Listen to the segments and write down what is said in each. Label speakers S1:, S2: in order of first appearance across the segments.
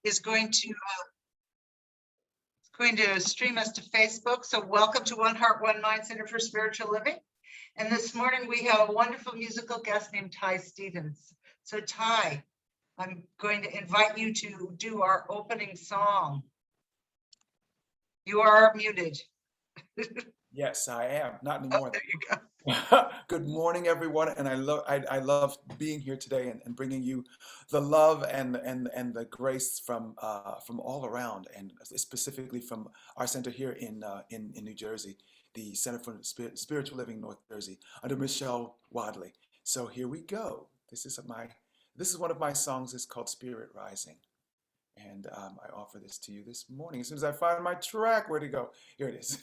S1: is going to stream us to Facebook. So welcome to One Heart, One Mind Center for Spiritual Living. And this morning we have a wonderful musical guest named Ty Stevens. So Ty, I'm going to invite you to do our opening song. You are muted.
S2: Yes, I am. Not anymore.
S1: Oh, there you go.
S2: Good morning, everyone, and I love being here today and bringing you the love and the grace from all around, and specifically from our center here in New Jersey, the Center for Spiritual Living, North Jersey, under Michelle Wadley. So here we go. This is one of my songs. It's called Spirit Rising, and I offer this to you this morning. As soon as I find my track, where'd it go? Here it is.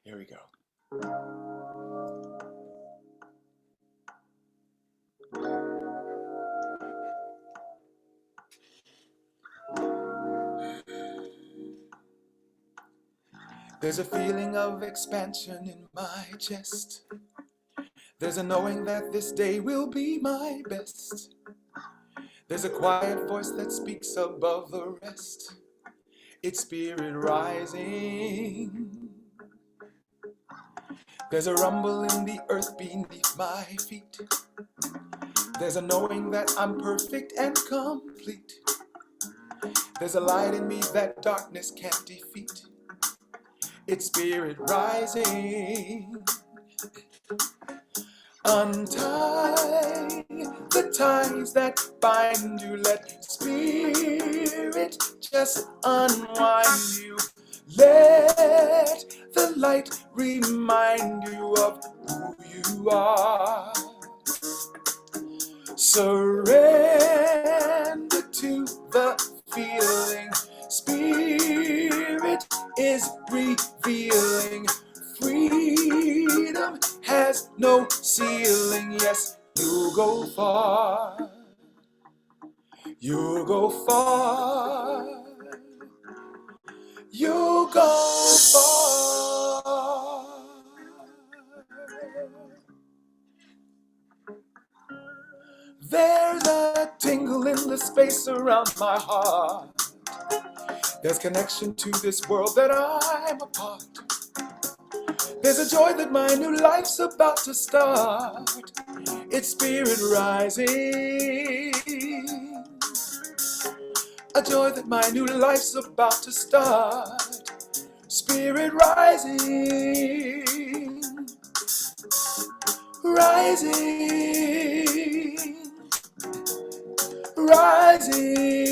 S2: Here we go. There's a feeling of expansion in my chest. There's a knowing that this day will be my best. There's a quiet voice that speaks above the rest. It's spirit rising. There's a rumble in the earth beneath my feet. There's a knowing that I'm perfect and complete. There's a light in me that darkness can't defeat. It's spirit rising. Untie the ties that bind you. Let spirit just unwind you. Let the light remind you of who you are. Surrender to the feeling. Spirit is revealing. Freedom has no ceiling. Yes, you'll go far. You'll go far. You'll go far. There's a tingle in the space around my heart. There's connection to this world that I'm a part. There's a joy that my new life's about to start. It's spirit rising. A joy that my new life's about to start. Spirit rising. Rising. Rising.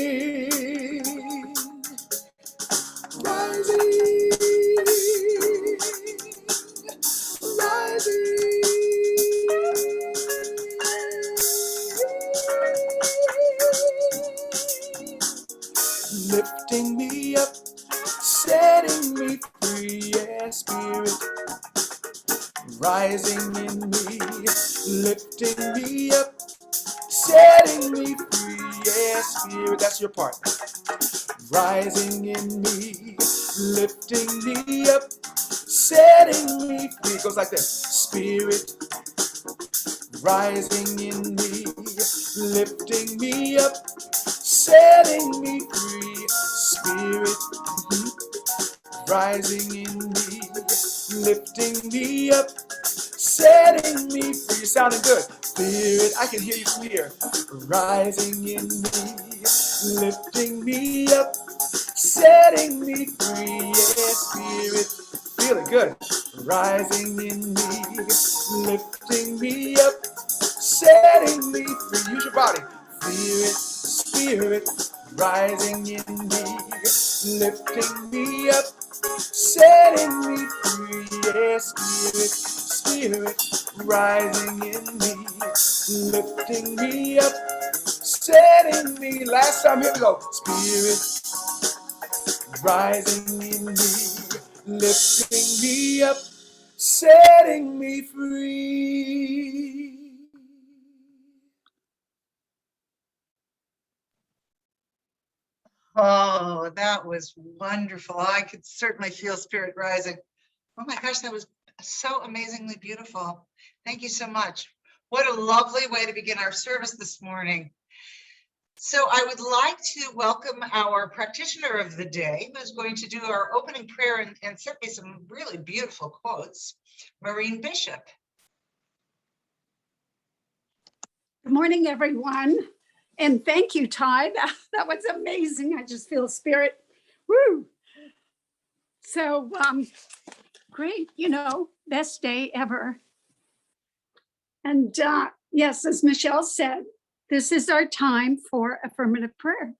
S2: Rising. Lifting me up, setting me free, yeah, spirit rising in me, lifting me up, setting me free, yeah, spirit, that's your part, rising in me, lifting me up, setting me free, it goes like this, spirit rising in me, lifting me up, setting me free, spirit rising in me, lifting me up, setting me free. Sounding good. Spirit, I can hear you from here. Rising in me, lifting me up, setting me free. Yeah, spirit, feeling good. Rising in me, lifting me up, setting me free. Use your body. Spirit, rising in me, lifting me up, setting me free. Yeah, spirit, rising in me, lifting me up, setting me. Last time, here we go. Spirit, rising in me, lifting me up, setting me free.
S1: Oh, that was wonderful. I could certainly feel spirit rising. Oh my gosh, that was so amazingly beautiful. Thank you so much. What a lovely way to begin our service this morning. So I would like to welcome our practitioner of the day, who's going to do our opening prayer and send me some really beautiful quotes, Maurene Bishop.
S3: Good morning, everyone. And thank you, Ty. That was amazing. I just feel spirit. Woo. So great, best day ever. And yes, as Michelle said, this is our time for affirmative prayer.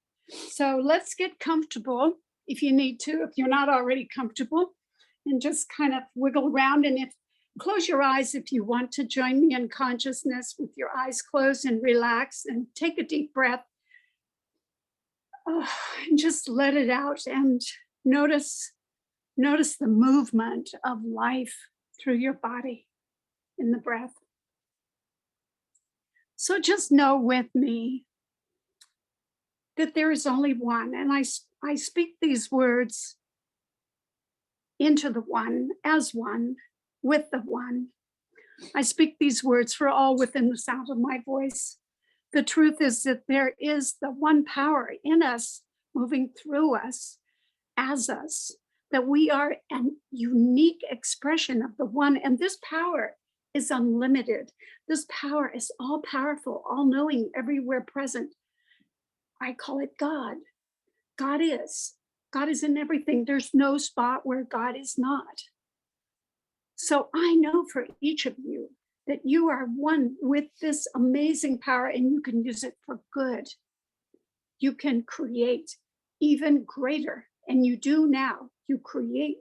S3: So let's get comfortable if you need to, if you're not already comfortable, and just kind of wiggle around. And close your eyes if you want to join me in consciousness with your eyes closed, and relax and take a deep breath. And just let it out and notice the movement of life through your body in the breath. So just know with me that there is only one, and I speak these words into the one, as one, with the one. I speak these words for all within the sound of my voice. The truth is that there is the one power in us, moving through us, as us, that we are an unique expression of the one. And this power is unlimited. This power is all powerful, all knowing, everywhere present. I call it God. God is. God is in everything. There's no spot where God is not. So I know for each of you that you are one with this amazing power, and you can use it for good. You can create even greater, and you do now. You create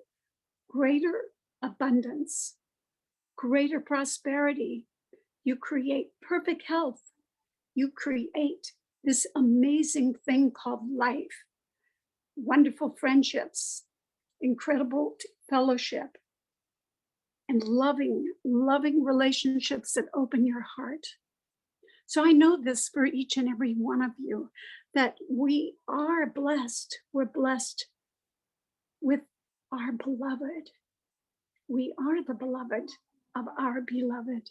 S3: greater abundance, greater prosperity. You create perfect health. You create this amazing thing called life, wonderful friendships, incredible fellowship, and loving relationships that open your heart. So I know this for each and every one of you, that we are blessed. We're blessed with our beloved. We are the beloved of our beloved.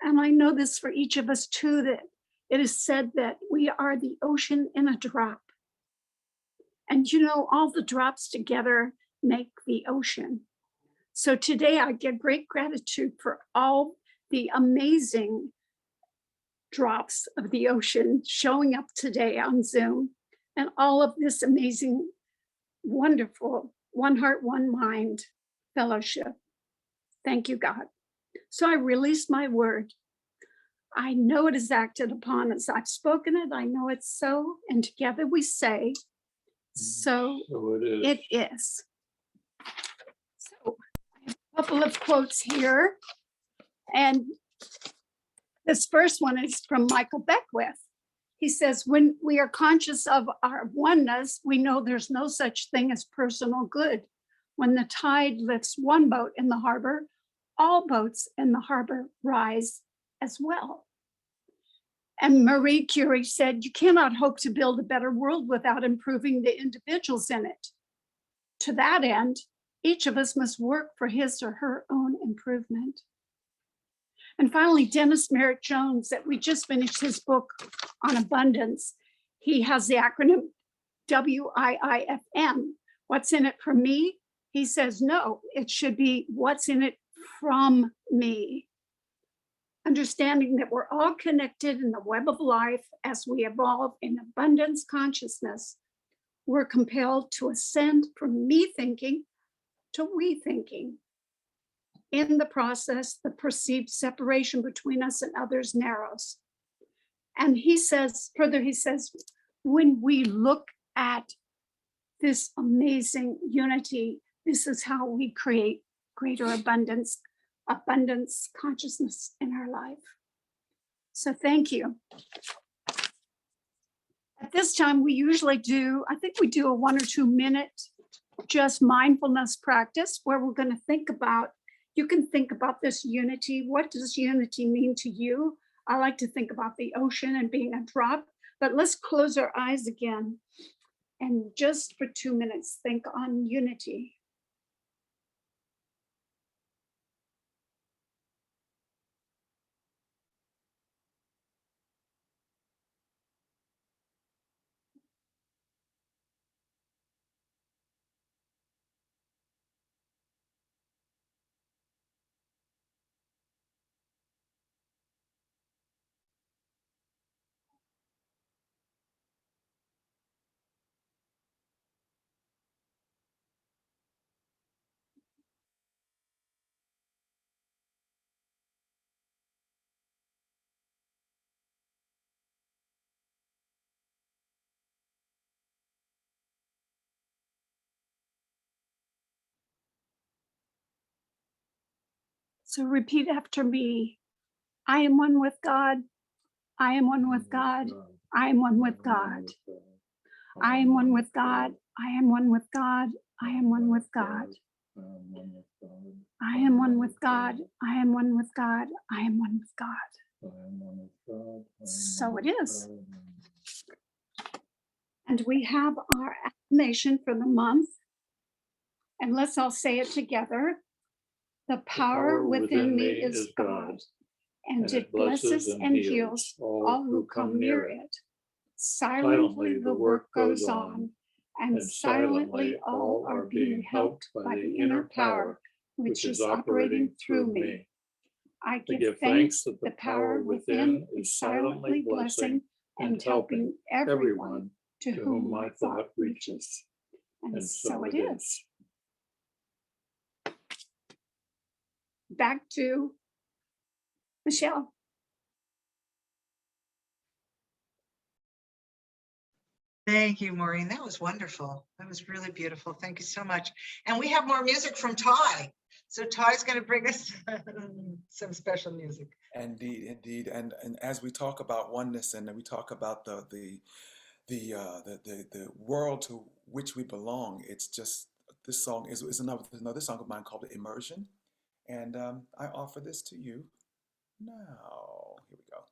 S3: And I know this for each of us too, that it is said that we are the ocean in a drop. And all the drops together make the ocean. So today I give great gratitude for all the amazing drops of the ocean showing up today on Zoom, and all of this amazing, wonderful One Heart, One Mind fellowship. Thank you, God. So I release my word. I know it is acted upon as I've spoken it. I know it's so. And together we say, so it is. So I have a couple of quotes here. And this first one is from Michael Beckwith. He says, when we are conscious of our oneness, we know there's no such thing as personal good. When the tide lifts one boat in the harbor, all boats in the harbor rise as well. And Marie Curie said, you cannot hope to build a better world without improving the individuals in it. To that end, each of us must work for his or her own improvement. And finally, Dennis Merritt Jones, that we just finished his book on abundance. He has the acronym WIIFM. What's in it for me? He says, no, it should be what's in it from me. Understanding that we're all connected in the web of life as we evolve in abundance consciousness, we're compelled to ascend from me thinking to we thinking. In the process, the perceived separation between us and others narrows. And he says, when we look at this amazing unity, this is how we create greater abundance consciousness in our life. So thank you. At this time, we usually do, I think we do a 1 or 2 minute just mindfulness practice where we're going to think about, you can think about this unity. What does unity mean to you? I like to think about the ocean and being a drop, but let's close our eyes again and just for 2 minutes, think on unity. So repeat after me. I am one with God. I am one with God. I am one with God. I am one with God. I am one with God. I am one with God. I am one with God. I am one with God. I am one with God. So it is. And we have our affirmation for the month. And let's all say it together. The power within me is God, and it blesses and heals all who come near it. Silently the work goes on, and silently all are being helped by the inner power which is operating through me. I give thanks that the power within is silently blessing and helping everyone to whom my thought reaches. And so it is. Back to Michelle.
S1: Thank you, Maureen. That was wonderful. That was really beautiful. Thank you so much. And we have more music from Ty. So Ty's going to bring us some special music.
S2: Indeed, indeed. And as we talk about oneness and we talk about the world to which we belong, it's just, this song is another song of mine called Immersion. And I offer this to you now. Here we go.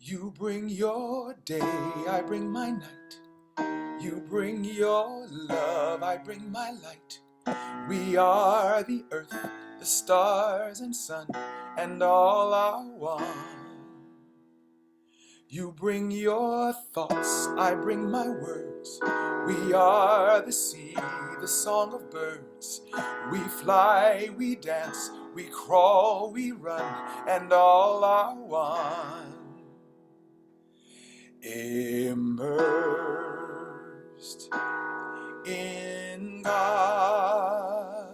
S2: You bring your day, I bring my night. You bring your love, I bring my light. We are the earth, the stars and sun, and all are one. You bring your thoughts, I bring my words. We are the sea, the song of birds. We fly, we dance, we crawl, we run, and all are one. Immersed in God,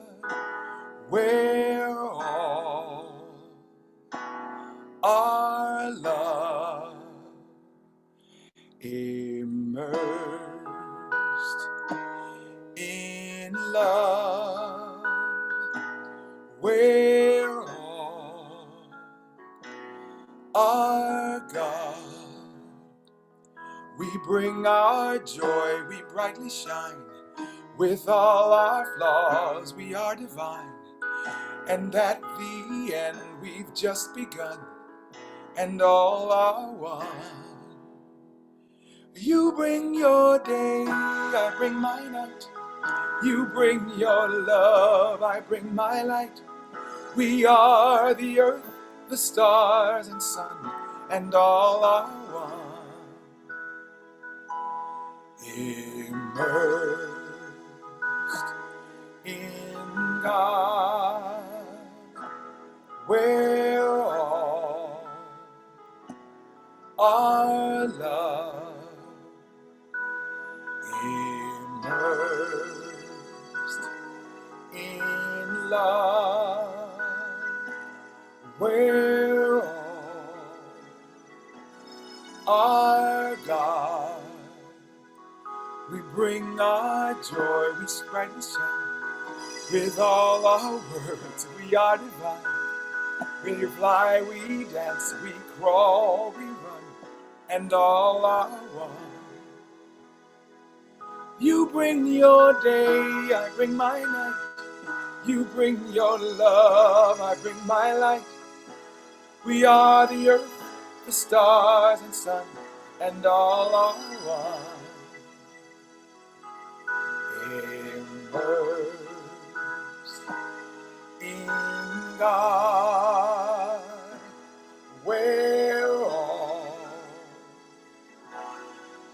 S2: where all our love. Immersed in love, where all our God. We bring our joy, we brightly shine. With all our flaws, we are divine. And at the end, we've just begun, and all are one. You bring your day, I bring my night. You bring your love, I bring my light. We are the earth, the stars and sun, and all are one. Immersed in God, where all our love. Immersed in love, where all our God. We bring our joy, we brightly shine. With all our words, we are divine. We fly, we dance, we crawl, we run, and all are one. You bring your day, I bring my night. You bring your love, I bring my light. We are the earth, the stars and sun, and all are one. Immersed in God, where all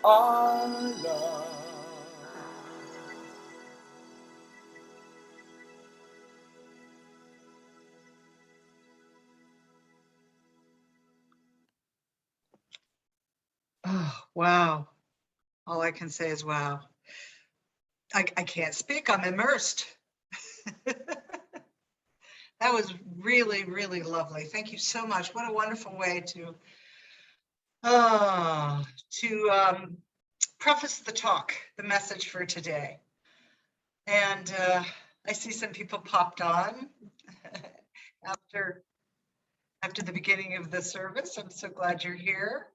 S2: our love.
S1: Oh, wow. All I can say is wow. I can't speak, I'm immersed. That was really, really lovely. Thank you so much. What a wonderful way to preface the talk, the message for today. And I see some people popped on after the beginning of the service. I'm so glad you're here.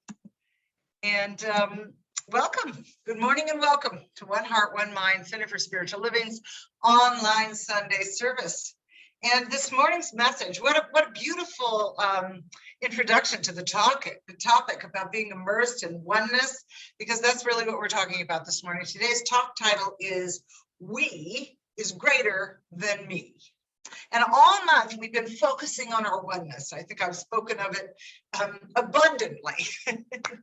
S1: And welcome. Good morning and welcome to One Heart, One Mind Center for Spiritual Living's online Sunday service. And this morning's message, what a beautiful introduction to the topic about being immersed in oneness, because that's really what we're talking about this morning. Today's talk title is "We is Greater Than Me." And all month we've been focusing on our oneness. I think I've spoken of it abundantly,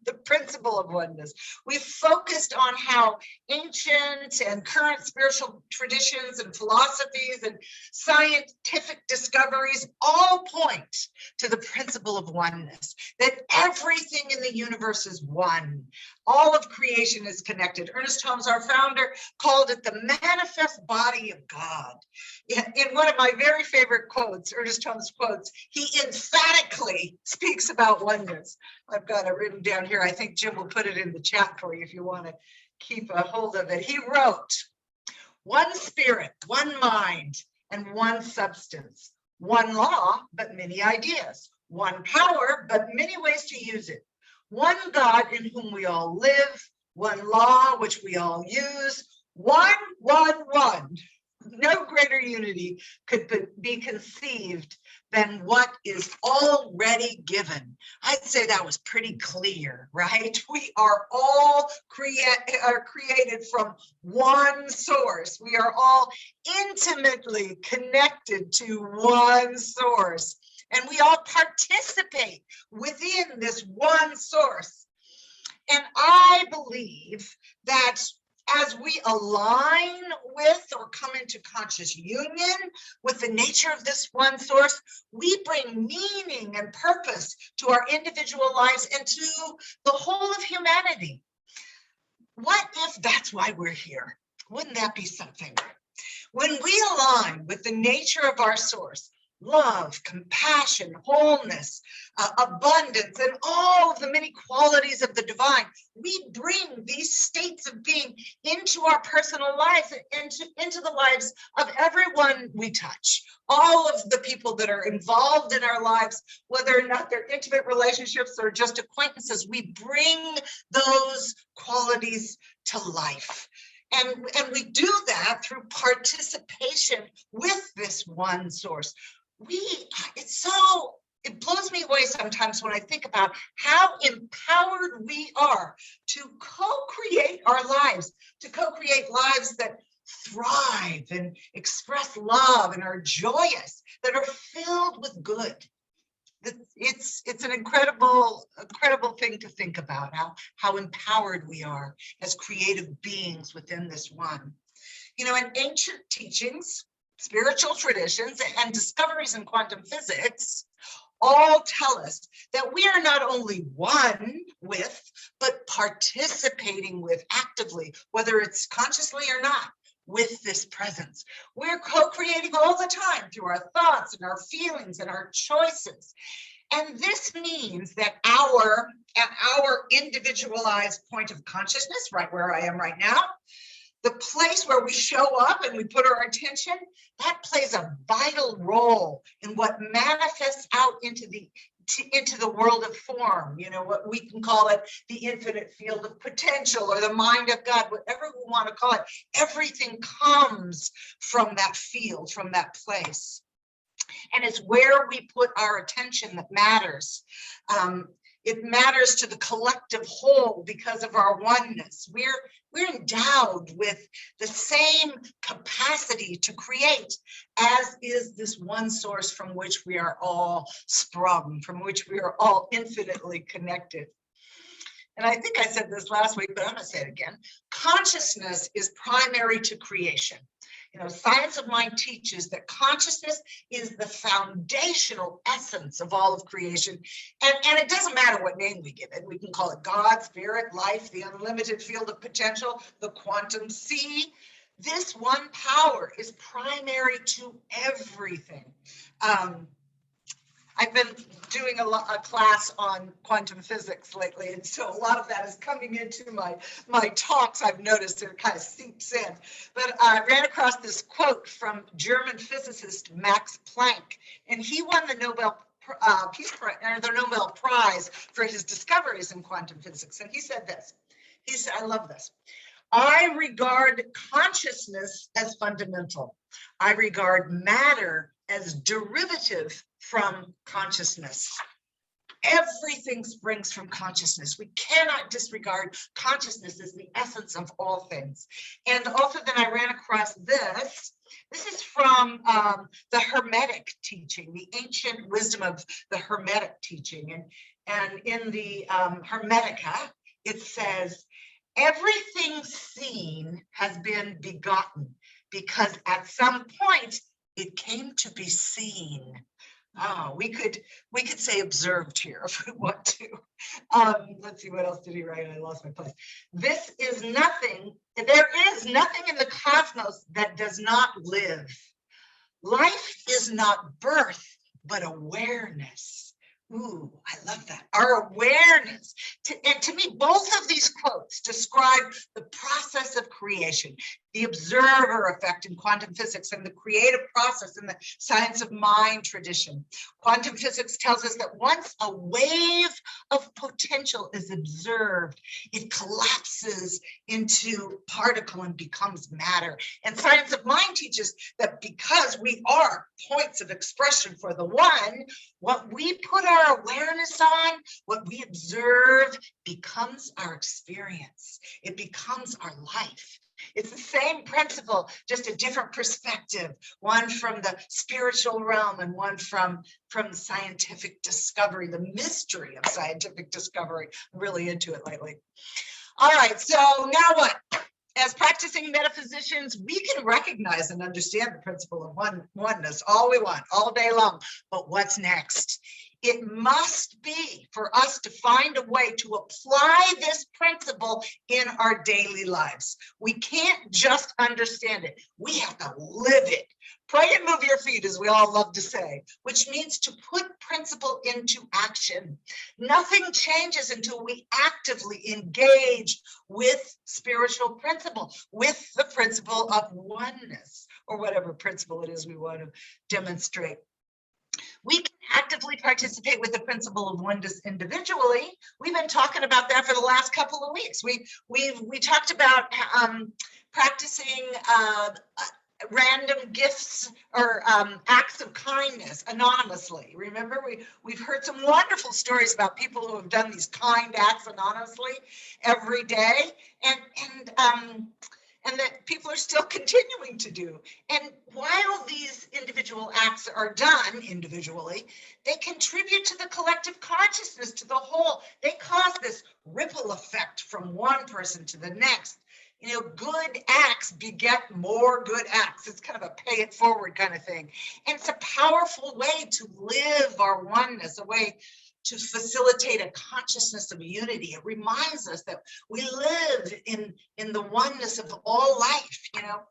S1: the principle of oneness. We've focused on how ancient and current spiritual traditions and philosophies and scientific discoveries all point to the principle of oneness, that everything in the universe is one. All of creation is connected. Ernest Holmes, our founder, called it the manifest body of God. In one of my very favorite quotes, Ernest Holmes quotes, he emphatically speaks about oneness. I've got it written down here. I think Jim will put it in the chat for you if you want to keep a hold of it. He wrote, "One spirit, one mind, and one substance. One law, but many ideas. One power, but many ways to use it. One God in whom we all live. One law which we all use. One. No greater unity could be conceived than what is already given." I'd say that was pretty clear, right? We are all created from one source. We are all intimately connected to one source, and we all participate within this one source. And I believe that as we align with or come into conscious union with the nature of this one source, we bring meaning and purpose to our individual lives and to the whole of humanity. What if that's why we're here? Wouldn't that be something? When we align with the nature of our source, love, compassion, wholeness, abundance, and all of the many qualities of the divine, we bring these states of being into our personal lives, into the lives of everyone we touch. All of the people that are involved in our lives, whether or not they're intimate relationships or just acquaintances, we bring those qualities to life. And we do that through participation with this one source. It blows me away sometimes when I think about how empowered we are to co-create our lives, to co-create lives that thrive and express love and are joyous, that are filled with good. It's an incredible thing to think about, how empowered we are as creative beings within this one. You know, in ancient teachings, spiritual traditions, and discoveries in quantum physics all tell us that we are not only one with, but participating with actively, whether it's consciously or not, with this presence. We're co-creating all the time through our thoughts and our feelings and our choices. And this means that our individualized point of consciousness, right where I am right now, the place where we show up and we put our attention, that plays a vital role in what manifests out into the world of form. You know, what we can call it the infinite field of potential or the mind of God, whatever we want to call it. Everything comes from that field, from that place. And it's where we put our attention that matters. It matters to the collective whole because of our oneness. We're endowed with the same capacity to create as is this one source from which we are all sprung, from which we are all infinitely connected. And I think I said this last week, but I'm going to say it again. consciousness is primary to creation. You know, science of mind teaches that consciousness is the foundational essence of all of creation. And it doesn't matter what name we give it. We can call it God, spirit, life, the unlimited field of potential, the quantum sea. This one power is primary to everything. I've been doing a class on quantum physics lately, and so a lot of that is coming into my talks. I've noticed it kind of seeps in. But I ran across this quote from German physicist Max Planck, and he won the Nobel Prize for his discoveries in quantum physics. And he said this. He said, I love this. I regard consciousness as fundamental. I regard matter as derivative from consciousness. Everything springs from consciousness. We cannot disregard consciousness as the essence of all things. And also then I ran across this. This is from the Hermetic teaching, the ancient wisdom of the Hermetic teaching. And in the Hermetica, it says, everything seen has been begotten because at some point it came to be seen. Oh, we could say observed here if we want to. Let's see, what else did he write? I lost my place. There is nothing in the cosmos that does not live. Life is not birth, but awareness. Ooh, I love that. Our awareness. And to me, both of these quotes describe the process of creation, the observer effect in quantum physics and the creative process in the science of mind tradition. Quantum physics tells us that once a wave of potential is observed, it collapses into particle and becomes matter. And science of mind teaches that because we are points of expression for the one, what we put our awareness on, what we observe, becomes our experience. It becomes our life. It's the same principle, just a different perspective, one from the spiritual realm and one from scientific discovery, the mystery of scientific discovery. I'm really into it lately. All right, so now what? As practicing metaphysicians, we can recognize and understand the principle of oneness all we want, all day long. But what's next? It must be for us to find a way to apply this principle in our daily lives. We can't just understand it. We have to live it. Pray and move your feet, as we all love to say, which means to put principle into action. Nothing changes until we actively engage with spiritual principle, with the principle of oneness, or whatever principle it is we want to demonstrate. We can actively participate with the principle of oneness individually. We've been talking about that for the last couple of weeks. We talked about practicing random gifts or acts of kindness anonymously. Remember, we've heard some wonderful stories about people who have done these kind acts anonymously every day, and that people are still continuing to do. And while these individual acts are done individually, they contribute to the collective consciousness, to the whole. They cause this ripple effect from one person to the next. You know, good acts beget more good acts. It's kind of a pay it forward kind of thing. And it's a powerful way to live our oneness, a way to facilitate a consciousness of unity. It reminds us that we live in the oneness of all life, you know.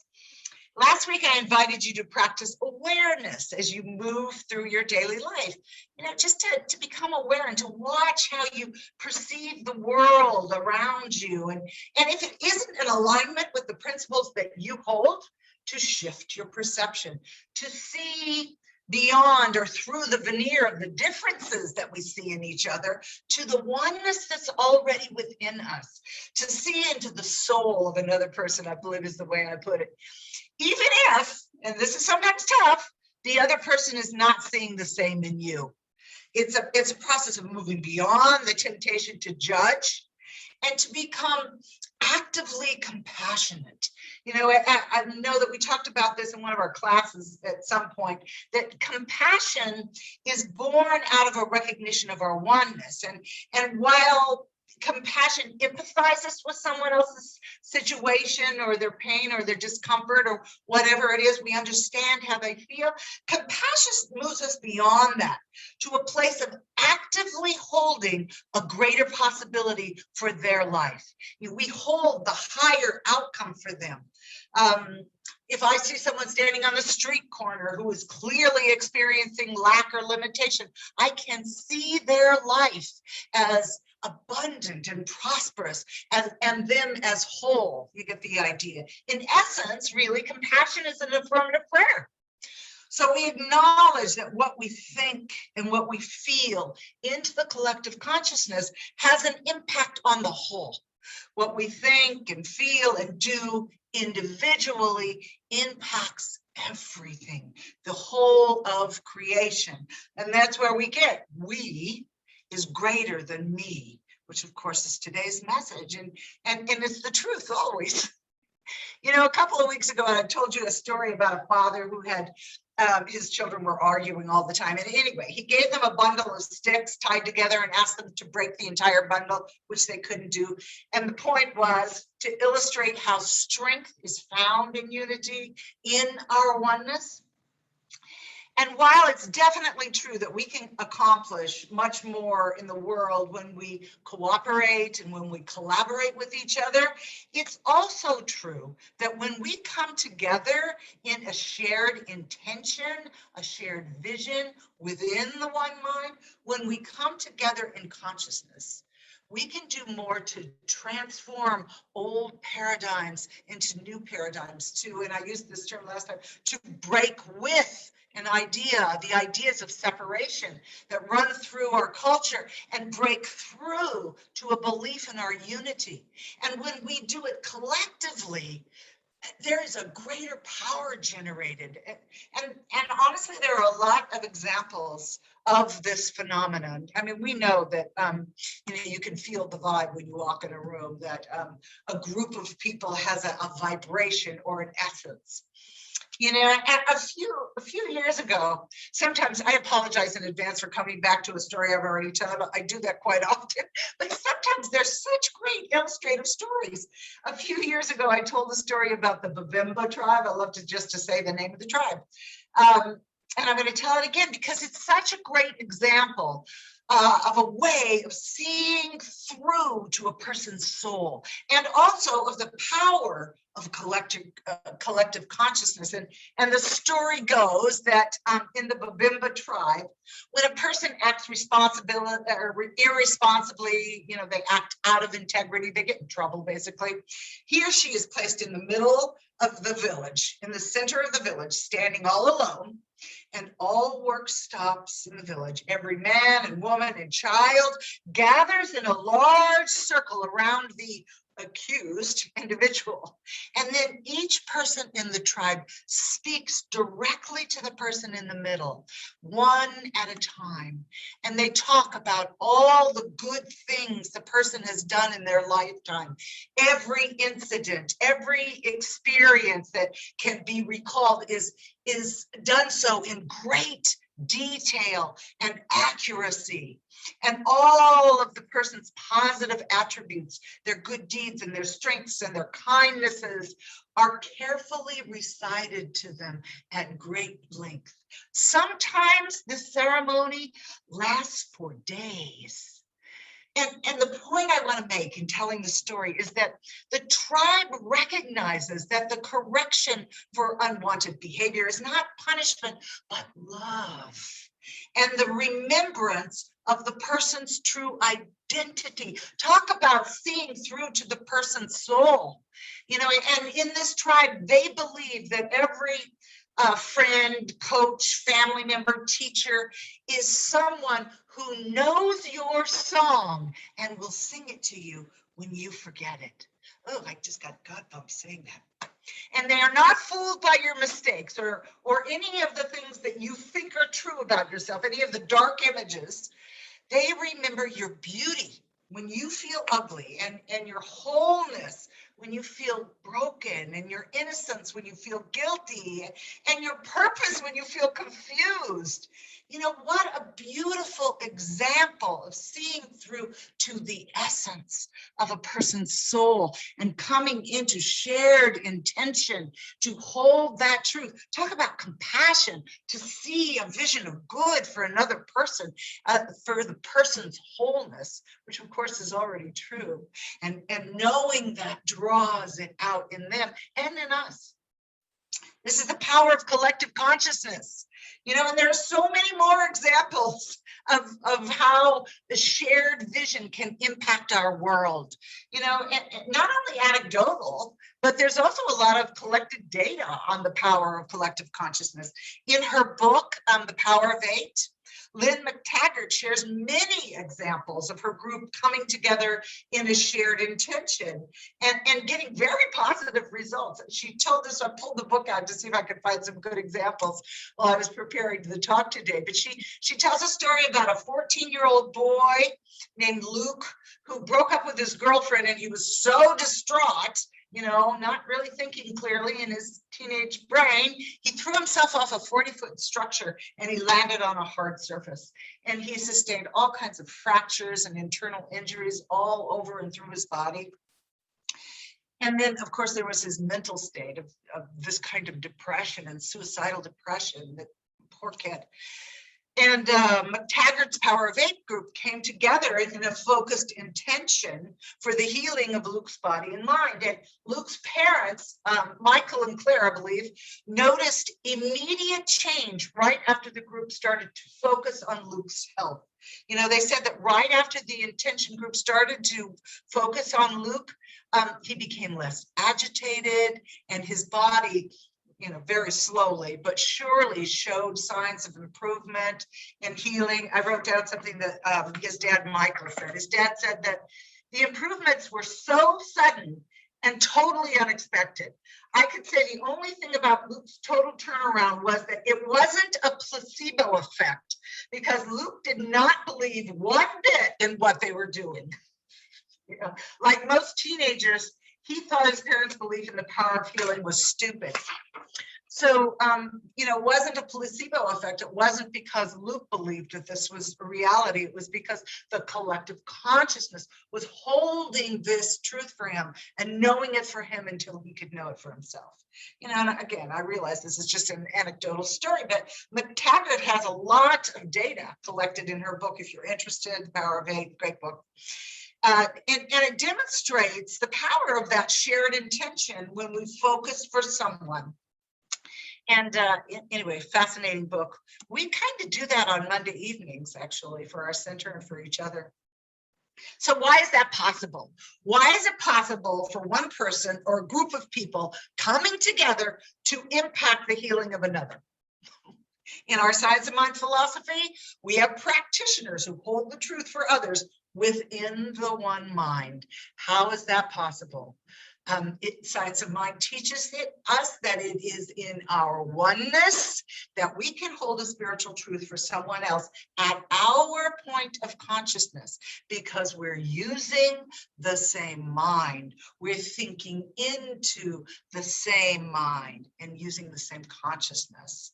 S1: Last week, I invited you to practice awareness as you move through your daily life, you know, just to become aware and to watch how you perceive the world around you. And if it isn't in alignment with the principles that you hold, to shift your perception, to see beyond or through the veneer of the differences that we see in each other to the oneness that's already within us, to see into the soul of another person, I believe is the way I put it. Even if, and this is sometimes tough, the other person is not seeing the same in you. It's a process of moving beyond the temptation to judge and to become actively compassionate. You know, I know that we talked about this in one of our classes at some point, that compassion is born out of a recognition of our oneness. And while compassion empathizes with someone else's situation or their pain or their discomfort or whatever it is. We understand how they feel. Compassion moves us beyond that to a place of actively holding a greater possibility for their life. We hold the higher outcome for them. If I see someone standing on the street corner who is clearly experiencing lack or limitation, I can see their life as abundant and prosperous and them as whole. You get the idea. In essence, really, compassion is an affirmative prayer. So we acknowledge that what we think and what we feel into the collective consciousness has an impact on the whole. What we think and feel and do individually impacts everything, the whole of creation. And that's where we get we is greater than me, which of course is today's message. And it's the truth always. You know, a couple of weeks ago, I told you a story about a father who had his children were arguing all the time. And anyway, he gave them a bundle of sticks tied together and asked them to break the entire bundle, which they couldn't do. And the point was to illustrate how strength is found in unity, in our oneness. And while it's definitely true that we can accomplish much more in the world when we cooperate and when we collaborate with each other, it's also true that when we come together in a shared intention, a shared vision within the one mind, when we come together in consciousness, we can do more to transform old paradigms into new paradigms too. And I used this term last time, to break with an idea, the ideas of separation that run through our culture and break through to a belief in our unity. And when we do it collectively, there is a greater power generated. And honestly, there are a lot of examples of this phenomenon. I mean, we know that you can feel the vibe when you walk in a room, that a group of people has a vibration or an essence. You know, a few years ago, sometimes I apologize in advance for coming back to a story I've already told. I do that quite often, but sometimes there's such great illustrative stories. A few years ago, I told a story about the Babimba tribe. I love to say the name of the tribe. And I'm going to tell it again because it's such a great example of a way of seeing through to a person's soul, and also of the power of collective consciousness. And the story goes that in the Babimba tribe, when a person acts irresponsibly, you know, they act out of integrity, they get in trouble basically. He or she is placed in the middle of the village, in the center of the village, standing all alone. And all work stops in the village. Every man and woman and child gathers in a large circle around the accused individual. And then each person in the tribe speaks directly to the person in the middle, one at a time. And they talk about all the good things the person has done in their lifetime. Every incident, every experience that can be recalled is done so in great detail and accuracy. And all of the person's positive attributes, their good deeds and their strengths and their kindnesses are carefully recited to them at great length. Sometimes the ceremony lasts for days. And the point I want to make in telling the story is that the tribe recognizes that the correction for unwanted behavior is not punishment, but love. And the remembrance of the person's true identity. Talk about seeing through to the person's soul. You know, and in this tribe, they believe that every friend, coach, family member, teacher is someone who knows your song and will sing it to you when you forget it. Oh, I just got godbumps saying that. And they are not fooled by your mistakes or any of the things that you think are true about yourself, any of the dark images. They remember your beauty when you feel ugly and your wholeness when you feel broken, and your innocence when you feel guilty, and your purpose when you feel confused. You know, what a beautiful example of seeing through to the essence of a person's soul and coming into shared intention to hold that truth. Talk about compassion, to see a vision of good for another person, for the person's wholeness, which of course is already true. And knowing that draws it out in them and in us. This is the power of collective consciousness. You know, and there are so many more examples of how the shared vision can impact our world. You know, and not only anecdotal, but there's also a lot of collected data on the power of collective consciousness. In her book, The Power of Eight, Lynn McTaggart shares many examples of her group coming together in a shared intention and getting very positive results. She told us, I pulled the book out to see if I could find some good examples while I was preparing the talk today. But she tells a story about a 14-year-old boy named Luke who broke up with his girlfriend, and he was so distraught, you know, not really thinking clearly in his teenage brain, he threw himself off a 40-foot structure and he landed on a hard surface. And he sustained all kinds of fractures and internal injuries all over and through his body. And then, of course, there was his mental state of this kind of depression and suicidal depression, that poor kid. And McTaggart's Power of Eight group came together in a focused intention for the healing of Luke's body and mind. And Luke's parents, Michael and Claire, I believe, noticed immediate change right after the group started to focus on Luke's health. You know, they said that right after the intention group started to focus on Luke, he became less agitated, and his body, you know, very slowly but surely showed signs of improvement and healing. I wrote down something that his dad, Michael, said. His dad said that the improvements were so sudden and totally unexpected. I could say the only thing about Luke's total turnaround was that it wasn't a placebo effect, because Luke did not believe one bit in what they were doing. You know, like most teenagers, he thought his parents' belief in the power of healing was stupid. So, you know, it wasn't a placebo effect. It wasn't because Luke believed that this was a reality. It was because the collective consciousness was holding this truth for him and knowing it for him until he could know it for himself. You know, and again, I realize this is just an anecdotal story, but McTaggart has a lot of data collected in her book. If you're interested, The Power of Eight, great book. And it demonstrates the power of that shared intention when we focus for someone. And anyway, fascinating book. We kind of do that on Monday evenings, actually, for our center and for each other. So why is that possible? Why is it possible for one person or a group of people coming together to impact the healing of another? In our Science of Mind philosophy, we have practitioners who hold the truth for others within the one mind. How is that possible? Science of Mind teaches us that it is in our oneness that we can hold a spiritual truth for someone else at our point of consciousness, because we're using the same mind. We're thinking into the same mind and using the same consciousness.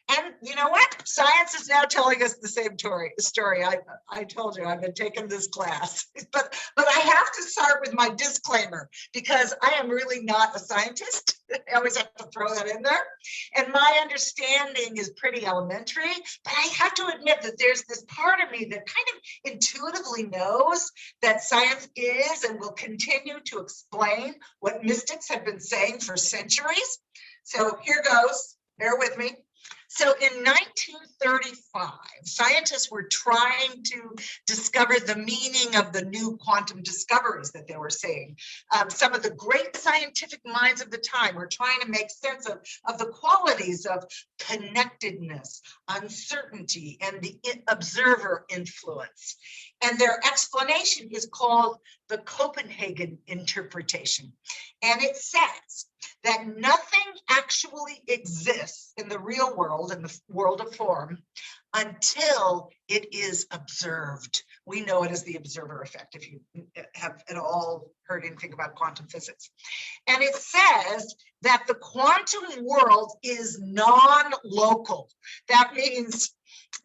S1: And you know what? Science is now telling us the same story. I told you I've been taking this class, but I have to start with my disclaimer, because I am really not a scientist. I always have to throw that in there. And my understanding is pretty elementary, but I have to admit that there's this part of me that kind of intuitively knows that science is and will continue to explain what mystics have been saying for centuries. So here goes, bear with me. So in 1935, scientists were trying to discover the meaning of the new quantum discoveries that they were seeing. Some of the great scientific minds of the time were trying to make sense of the qualities of connectedness, uncertainty, and the observer influence. And their explanation is called the Copenhagen interpretation. And it says that nothing actually exists in the real world, in the world of form, until it is observed. We know it as the observer effect. If you have at all heard anything about quantum physics. And it says that the quantum world is non-local. That means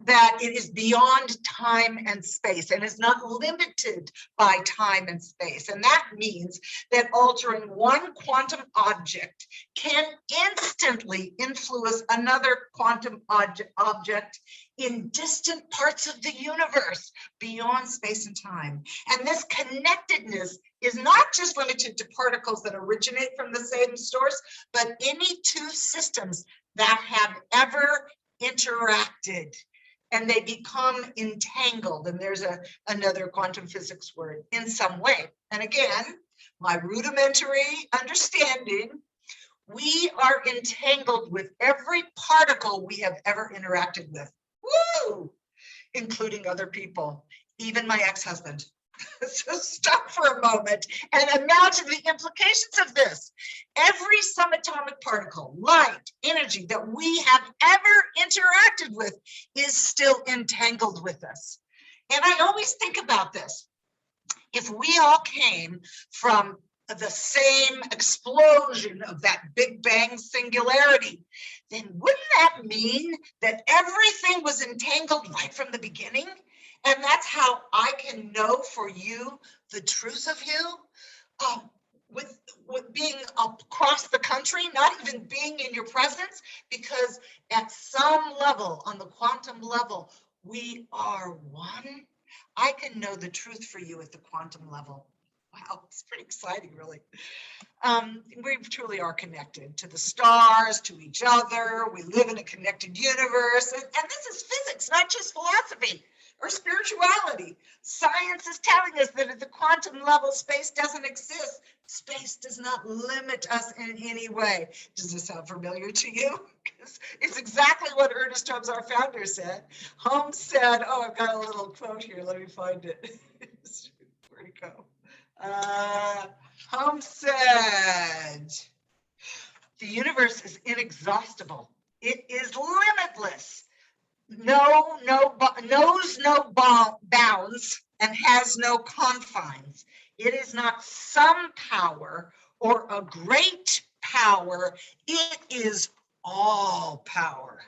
S1: that it is beyond time and space and is not limited by time and space. And that means that altering one quantum object can instantly influence another quantum object in distant parts of the universe beyond space and time. And this connectedness is not just limited to particles that originate from the same source, but any two systems that have ever interacted, and they become entangled. And there's another quantum physics word, in some way. And again, my rudimentary understanding, we are entangled with every particle we have ever interacted with. Woo! Including other people, even my ex-husband. So stop for a moment and imagine the implications of this. Every subatomic particle, light, energy that we have ever interacted with is still entangled with us. And I always think about this. If we all came from the same explosion of that Big Bang singularity, then wouldn't that mean that everything was entangled right from the beginning? And that's how I can know for you the truth of you, with being across the country, not even being in your presence, because at some level, on the quantum level, we are one. I can know the truth for you at the quantum level. Wow, it's pretty exciting, really. We truly are connected to the stars, to each other. We live in a connected universe. And this is physics, not just philosophy or spirituality. Science is telling us that at the quantum level, space doesn't exist. Space does not limit us in any way. Does this sound familiar to you? Because it's exactly what Ernest Holmes, our founder, said. Holmes said, oh, I've got a little quote here. Let me find it. Where'd it go? Holmes said, the universe is inexhaustible. It is limitless. Knows no bounds and has no confines. It is not some power or a great power. It is all power.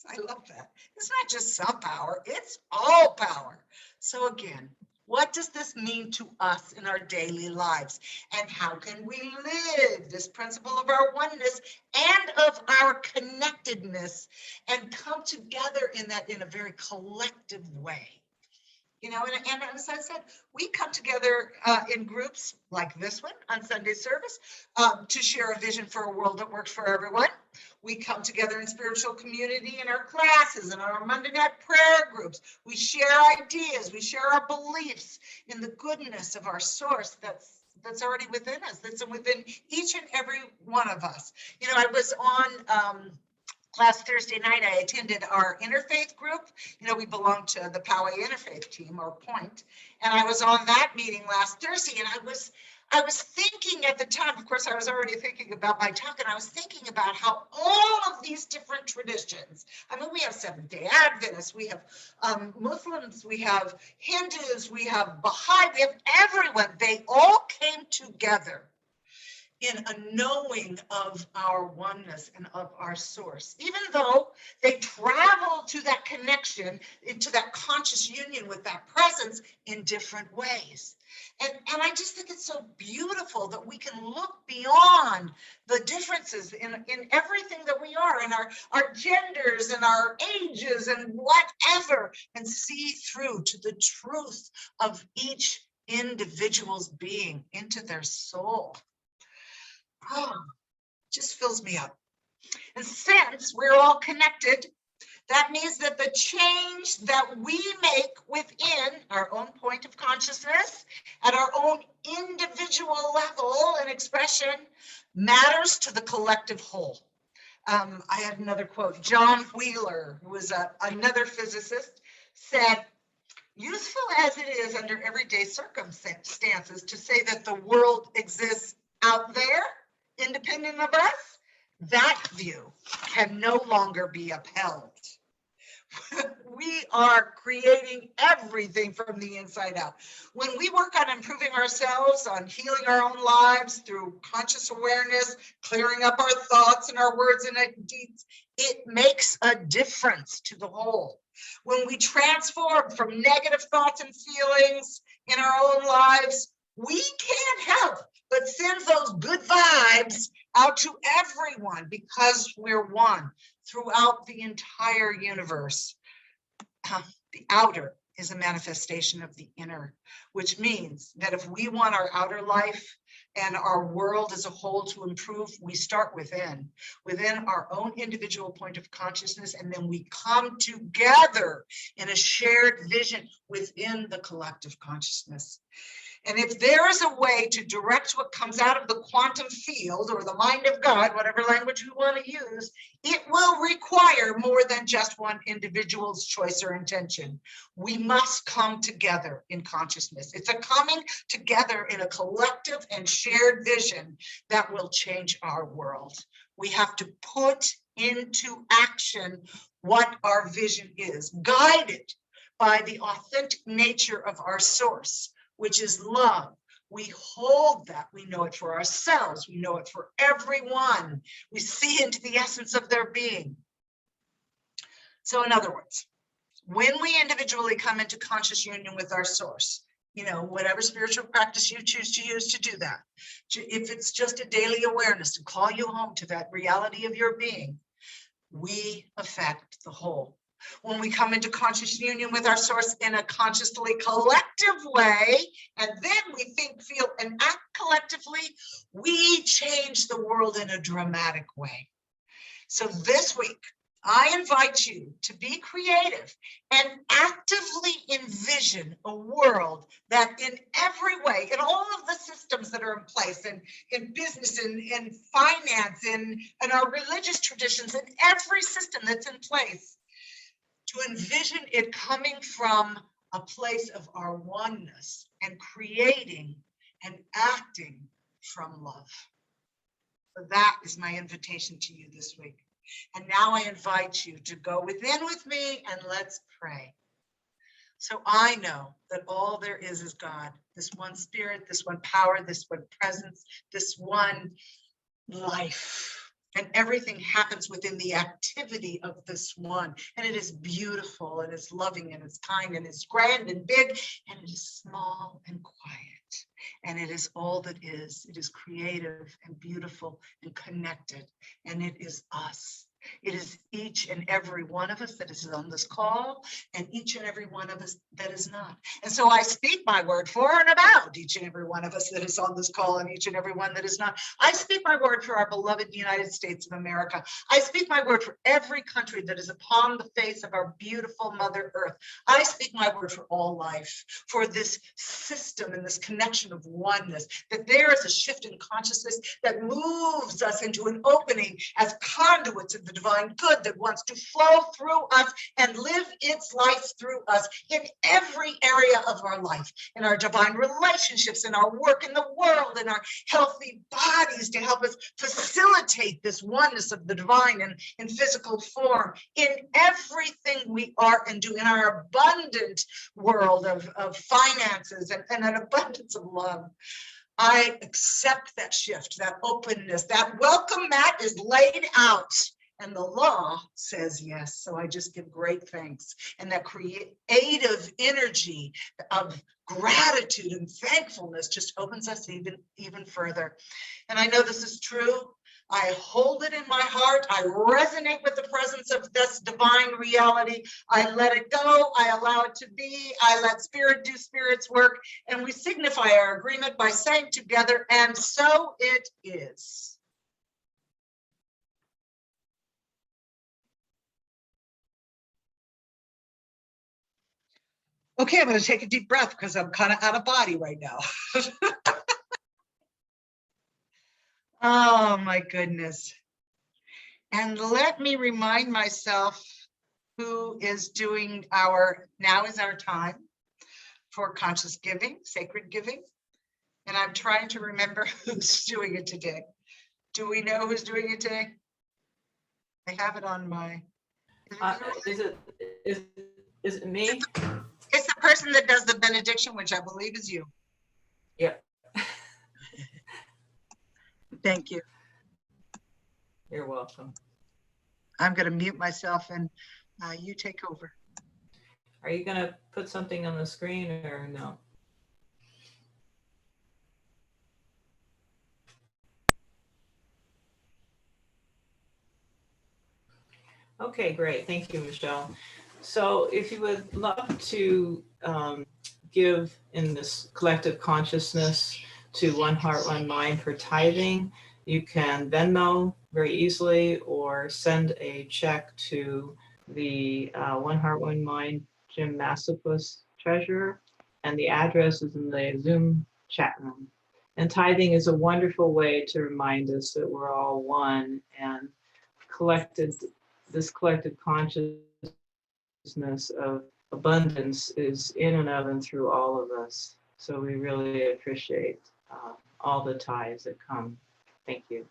S1: I love that. It's not just some power, it's all power. So again, what does this mean to us in our daily lives? And how can we live this principle of our oneness and of our connectedness and come together in that in a very collective way? You know, and as I said, we come together in groups like this one on Sunday service to share a vision for a world that works for everyone. We come together in spiritual community in our classes and our Monday night prayer groups. We share ideas, we share our beliefs in the goodness of our source that's already within us, that's within each and every one of us. You know, I was on last Thursday night, I attended our interfaith group. You know, we belong to the Poway Interfaith team, or Point, and I was on that meeting last Thursday, and I was thinking at the time, of course, I was already thinking about my talk, and I was thinking about how all of these different traditions, I mean, we have Seventh-day Adventists, we have Muslims, we have Hindus, we have Baha'i, we have everyone. They all came together in a knowing of our oneness and of our source, even though they travel to that connection, into that conscious union with that presence in different ways. And I just think it's so beautiful that we can look beyond the differences in everything that we are, in our genders and our ages and whatever, and see through to the truth of each individual's being into their soul. Oh, just fills me up. And since we're all connected, that means that the change that we make within our own point of consciousness at our own individual level and expression matters to the collective whole. I had another quote. John Wheeler, who was another physicist, said, useful as it is under everyday circumstances to say that the world exists out there, independent of us, that view can no longer be upheld. We are creating everything from the inside out. When we work on improving ourselves, on healing our own lives through conscious awareness, clearing up our thoughts and our words and our deeds, it makes a difference to the whole. When we transform from negative thoughts and feelings in our own lives, we can't help but send those good vibes out to everyone because we're one throughout the entire universe. The outer is a manifestation of the inner, which means that if we want our outer life and our world as a whole to improve, we start within our own individual point of consciousness, and then we come together in a shared vision within the collective consciousness. And if there is a way to direct what comes out of the quantum field or the mind of God, whatever language we want to use, it will require more than just one individual's choice or intention. We must come together in consciousness. It's a coming together in a collective and shared vision that will change our world. We have to put into action what our vision is, guided by the authentic nature of our source, which is love. We hold that. We know it for ourselves. We know it for everyone. We see into the essence of their being. So in other words, when we individually come into conscious union with our source, whatever spiritual practice you choose to use to do that, if it's just a daily awareness to call you home to that reality of your being, we affect the whole. When we come into conscious union with our source in a consciously collective way, and then we think, feel, and act collectively, we change the world in a dramatic way. So this week, I invite you to be creative and actively envision a world that in every way, in all of the systems that are in place, in business, in finance, in our religious traditions, in every system that's in place, to envision it coming from a place of our oneness and creating and acting from love. So that is my invitation to you this week. And now I invite you to go within with me and let's pray. So I know that all there is God, this one spirit, this one power, this one presence, this one life. And everything happens within the activity of this one. And it is beautiful, and it's loving, and it's kind, and it's grand and big, and it is small and quiet. And it is all that is. It is creative and beautiful and connected. And it is us. It is each and every one of us that is on this call, and each and every one of us that is not. And so I speak my word for and about each and every one of us that is on this call, and each and every one that is not. I speak my word for our beloved United States of America. I speak my word for every country that is upon the face of our beautiful Mother Earth. I speak my word for all life, for this system and this connection of oneness, that there is a shift in consciousness that moves us into an opening as conduits of the divine good that wants to flow through us and live its life through us in every area of our life, in our divine relationships, in our work in the world, in our healthy bodies, to help us facilitate this oneness of the divine and in physical form, in everything we are and do, in our abundant world of finances and an abundance of love. I accept that shift, that openness, that welcome mat is laid out. And the law says yes. So I just give great thanks. And that creative energy of gratitude and thankfulness just opens us even further. And I know this is true. I hold it in my heart. I resonate with the presence of this divine reality. I let it go. I allow it to be. I let spirit do spirit's work. And we signify our agreement by saying together, and so it is. Okay, I'm going to take a deep breath because I'm kind of out of body right now. Oh, my goodness. And let me remind myself who is doing now is our time for conscious giving, sacred giving. And I'm trying to remember who's doing it today. Do we know who's doing it today? I have it on my.
S4: Is it me?
S1: It's the person that does the benediction, which I believe is you.
S4: Yeah.
S1: Thank you.
S4: You're welcome.
S1: I'm going to mute myself and you take over.
S4: Are you going to put something on the screen or no? Okay, great. Thank you, Michelle. So if you would love to give in this collective consciousness to One Heart, One Mind for tithing, you can Venmo very easily or send a check to the One Heart, One Mind Jim Massopus treasurer, and the address is in the Zoom chat room. And tithing is a wonderful way to remind us that we're all one, and this collective consciousness of abundance is in and of and through all of us. So we really appreciate all the tithes that come. Thank you.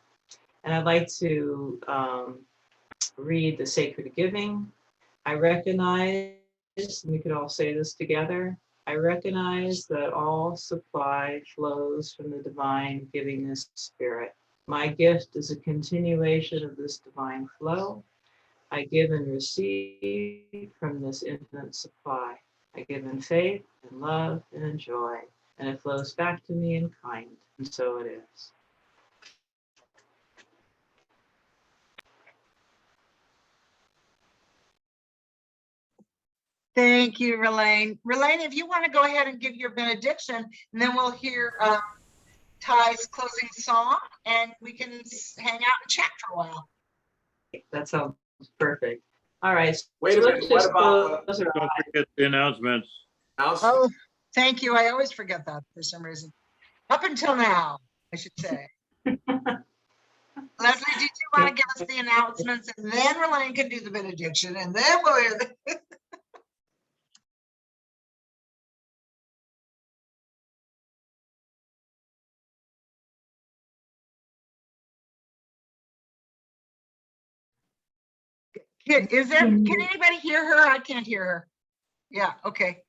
S4: And I'd like to read the Sacred Giving. I recognize, and we could all say this together, I recognize that all supply flows from the divine givingness spirit. My gift is a continuation of this divine flow. I give and receive from this infinite supply. I give in faith and love and in joy, and it flows back to me in kind, and so it is.
S1: Thank you, Relaine. Relaine, if you want to go ahead and give your benediction, and then we'll hear Ty's closing song, and we can hang out and chat for a while.
S4: That sounds perfect. All right.
S2: Wait a minute, what about
S4: close our
S5: Don't forget the announcements.
S1: Oh, thank you. I always forget that for some reason. Up until now, I should say. Leslie, did you want to give us the announcements, and then Relaine can do the benediction, and then we'll hear the Can anybody hear her? I can't hear her. Yeah, okay.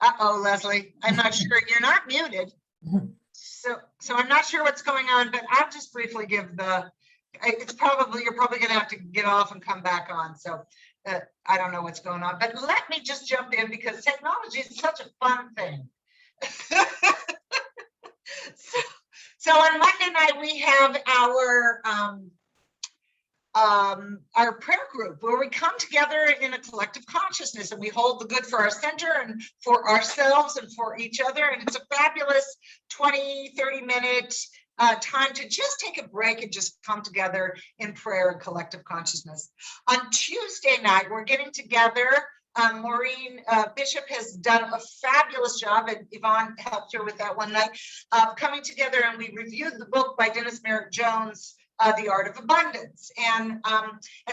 S1: Uh-oh, Leslie, I'm not sure. You're not muted. So I'm not sure what's going on, but I'll just briefly give you're probably gonna have to get off and come back on. So I don't know what's going on, but let me just jump in because technology is such a fun thing. So on Monday night, we have our prayer group where we come together in a collective consciousness and we hold the good for our center and for ourselves and for each other. And it's a fabulous 20-30 minute time to just take a break and just come together in prayer and collective consciousness. On Tuesday night, we're getting together. Maurene Bishop has done a fabulous job, and Yvonne helped her with that one night, coming together, and we reviewed the book by Dennis Merrick Jones, The Art of Abundance. And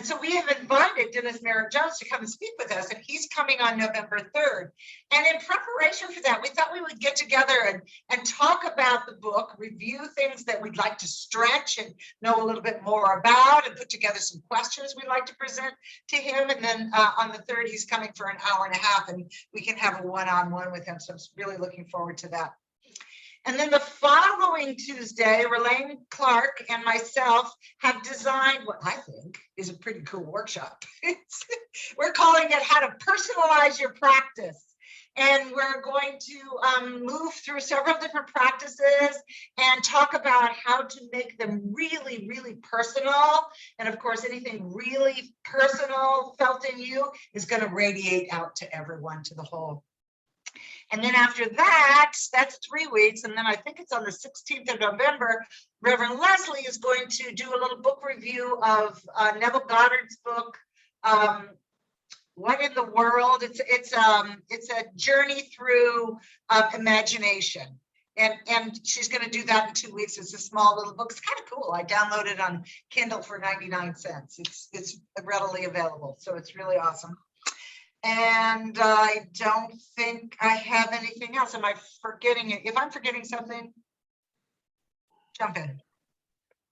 S1: so we have invited Dennis Merrick Jones to come and speak with us, and he's coming on November 3rd. And in preparation for that, we thought we would get together and talk about the book, review things that we'd like to stretch and know a little bit more about, and put together some questions we'd like to present to him. And then on the 3rd, he's coming for an hour and a half, and we can have a one-on-one with him. So I'm really looking forward to that. And then the following Tuesday, Relaine Clark and myself have designed what I think is a pretty cool workshop. We're calling it How to Personalize Your Practice. And we're going to move through several different practices and talk about how to make them really, really personal. And of course, anything really personal felt in you is going to radiate out to everyone, to the whole. And then after that, that's 3 weeks. And then I think it's on the 16th of November, Reverend Leslie is going to do a little book review of Neville Goddard's book, What in the World? It's a journey through imagination. And she's going to do that in 2 weeks. It's a small little book. It's kind of cool. I downloaded it on Kindle for 99 cents. It's readily available. So it's really awesome. And I don't think I have anything else. Am I forgetting it? If I'm forgetting something, jump in.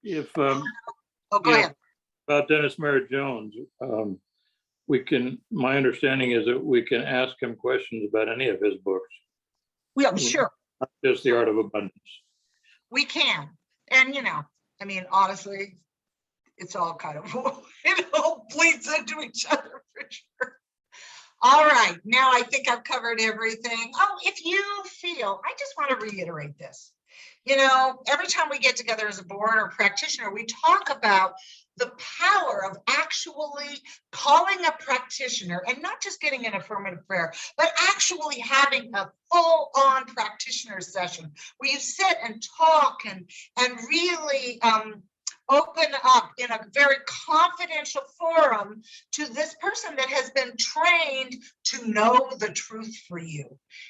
S5: If
S1: Oh, go ahead.
S5: about Dennis Merritt Jones, my understanding is that we can ask him questions about any of his books,
S1: Yeah, sure,
S5: not just The Art of Abundance.
S1: we can. And, you know, I mean, honestly, it's all kind of, it all bleeds into each other for sure. All right, now I think I've covered everything. Oh, if you feel, I just want to reiterate this. You know, every time we get together as a board or practitioner, we talk about the power of actually calling a practitioner and not just getting an affirmative prayer, but actually having a full-on practitioner session where you sit and talk and really open up in a very confidential forum to this person that has been trained to know the truth for you.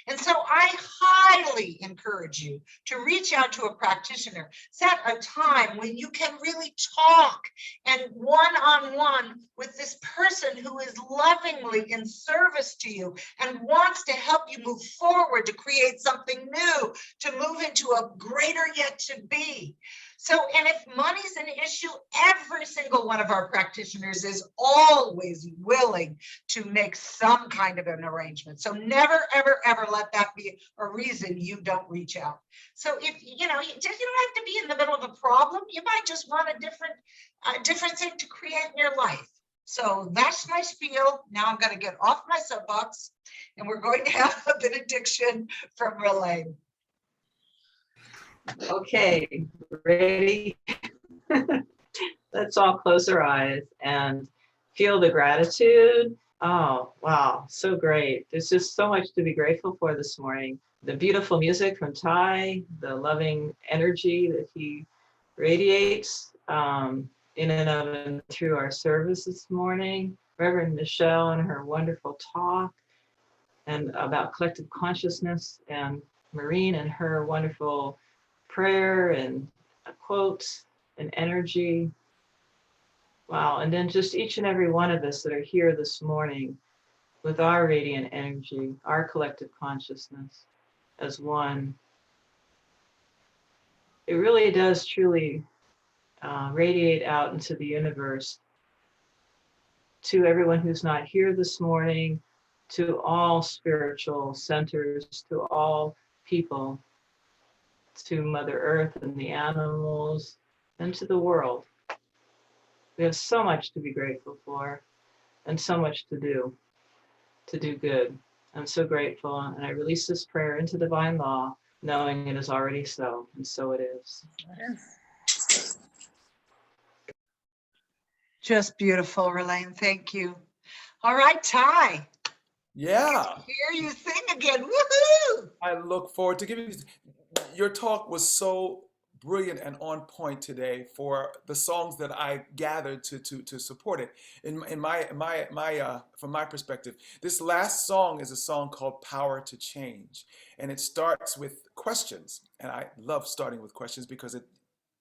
S1: And so I highly encourage you to reach out to a practitioner, set a time when you can really talk and one-on-one with this person who is lovingly in service to you and wants to help you move forward, to create something new, to move into a greater yet to be. So, and if money's an issue, every single one of our practitioners is always willing to make some kind of an arrangement. So never, ever, ever let that be a reason you don't reach out. So if, you know, you don't have to be in the middle of a problem. You might just want a different thing to create in your life. So that's my spiel. Now I'm going to get off my soapbox and we're going to have a benediction from Rev.
S4: Okay, ready? Let's all close our eyes and feel the gratitude. Oh, wow, so great. There's just so much to be grateful for this morning. The beautiful music from Ty, the loving energy that he radiates in and of and through our service this morning. Reverend Michelle and her wonderful talk and about collective consciousness, and Maurene and her wonderful prayer and quotes and energy. Wow. And then just each and every one of us that are here this morning with our radiant energy, our collective consciousness as one. It really does truly radiate out into the universe to everyone who's not here this morning, to all spiritual centers, to all people, to Mother Earth and the animals, and to the world. We have so much to be grateful for and so much to do good. I'm so grateful, and I release this prayer into divine law, knowing it is already so, and so it is.
S1: Just beautiful, Relaine. Thank you. All right, Ty.
S2: Yeah.
S1: Hear you sing again. Woohoo!
S2: I look forward to giving you. Your talk was so brilliant and on point today for the songs that I gathered to support it. From my perspective, this last song is a song called "Power to Change," and it starts with questions. And I love starting with questions because it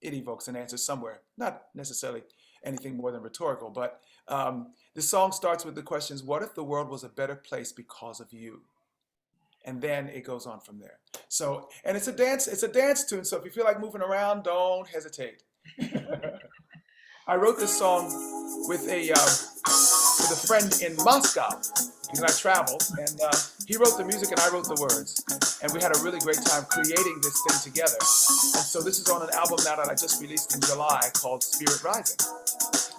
S2: evokes an answer somewhere, not necessarily anything more than rhetorical, but the song starts with the questions: what if the world was a better place because of you? And then it goes on from there. So, and it's a dance tune. So if you feel like moving around, don't hesitate. I wrote this song with a friend in Moscow because I traveled, and he wrote the music and I wrote the words, and we had a really great time creating this thing together. And so this is on an album now that I just released in July called Spirit Rising.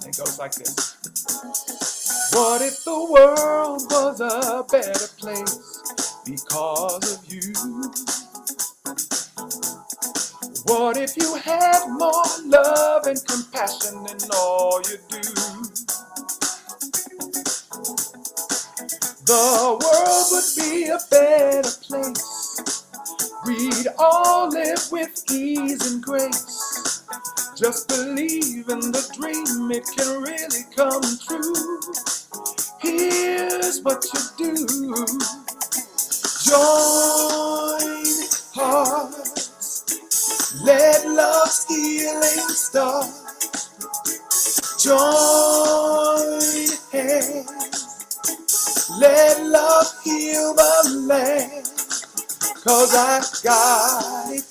S2: And it goes like this. What if the world was a better place because of you? What if you had more love and compassion in all you do? The world would be a better place. We'd all live with ease and grace. Just believe in the dream, it can really come true. Here's what you do. Join hearts, let love's healing start. Join hands, let love heal the land. 'Cause I got it,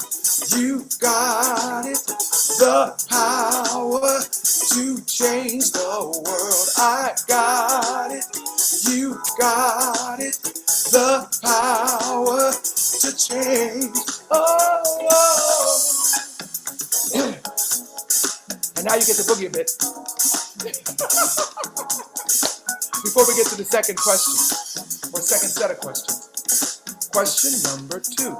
S2: you got it, the power to change the world. I got it, You got it. The power to change. Oh. And now you get the boogie a bit. Before we get to the second question, or second set of questions. Question number 2.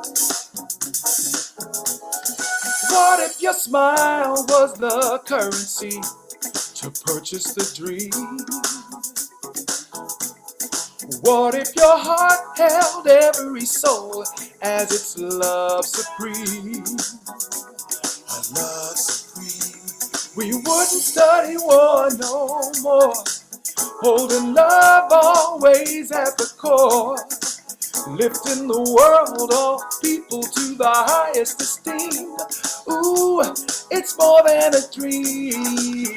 S2: What if your smile was the currency to purchase the dream? What if your heart held every soul as its love supreme? A love supreme. We wouldn't study war no more, holding love always at the core, lifting the world, all people to the highest esteem. Ooh, it's more than a dream.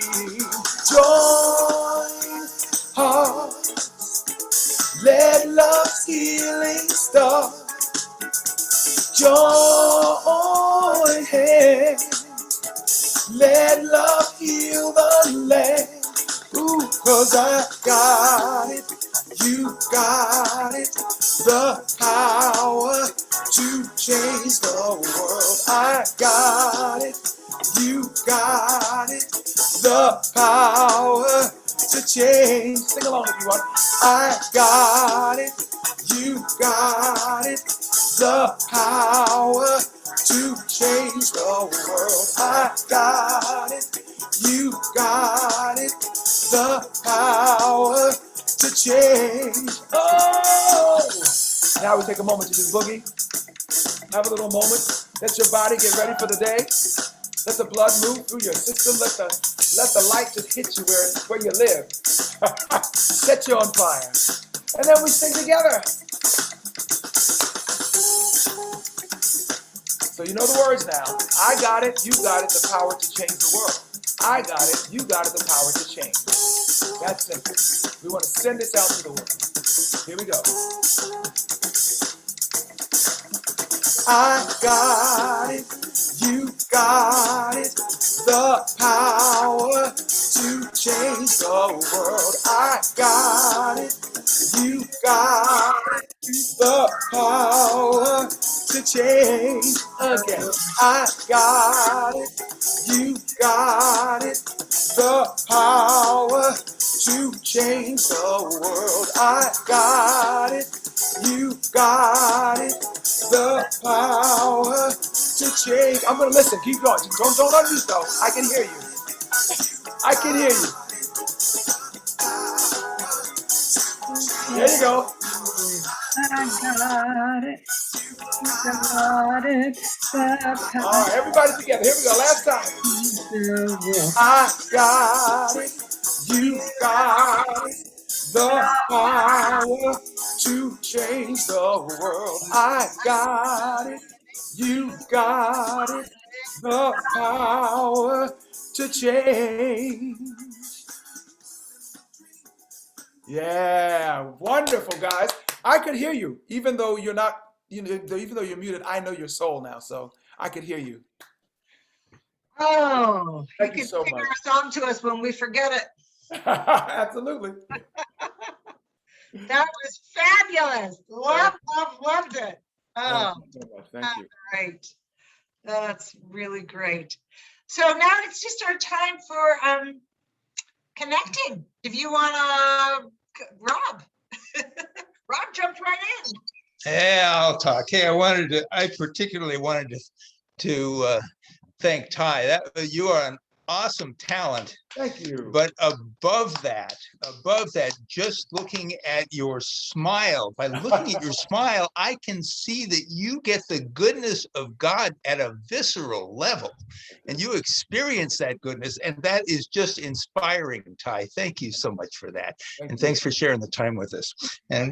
S2: Join hearts, let love's healing start. Join hands, let love heal the land. Ooh, 'cause I got it, you got it, the power to change the world. I got it, you got it, the power to change. Sing along if you want. I got it, you got it, the power to change the world. I got it, you got it, the power to change. Oh! Now we take a moment to just boogie. Have a little moment. Let your body get ready for the day. Let the blood move through your system. Let the light just hit you where you live. Set you on fire. And then we sing together. So you know the words now. I got it, you got it, the power to change the world. I got it, you got it, the power to change. That's simple. We want to send this out to the world. Here we go. I got it, you got it, the power to change the world. I got it, you got it, the power to change again. I got it, you got it, the power to change the world. I got it, you got it, the power to change. I'm gonna listen. Keep going. Don't unmute though. I can hear you. I can hear you. There you go.
S3: I got it. Got it.
S2: All right, everybody together. Here we go. Last time. I got it. You got it. The power to change the world. I got it. You got it. The power to change. Yeah, wonderful, guys. I could hear you, even though you're not, even though you're muted. I know your soul now, so I could hear you.
S1: Oh,
S2: Thank you
S1: can
S2: so
S1: sing
S2: much.
S1: our song to us when we forget it.
S2: Absolutely.
S1: That was fabulous. Loved it. Oh,
S2: Thank you so much. Thank you.
S1: great. That's really great. So now it's just our time for connecting. If you want to, Rob. Rob jumped right in.
S6: Yeah, I'll talk. Hey, I particularly wanted to thank Ty. You are an awesome talent.
S2: Thank you.
S6: But above that, just looking at your smile, by looking at your smile, I can see that you get the goodness of God at a visceral level, and you experience that goodness, and that is just inspiring, Ty. Thank you so much for that. And thanks for sharing the time with us. And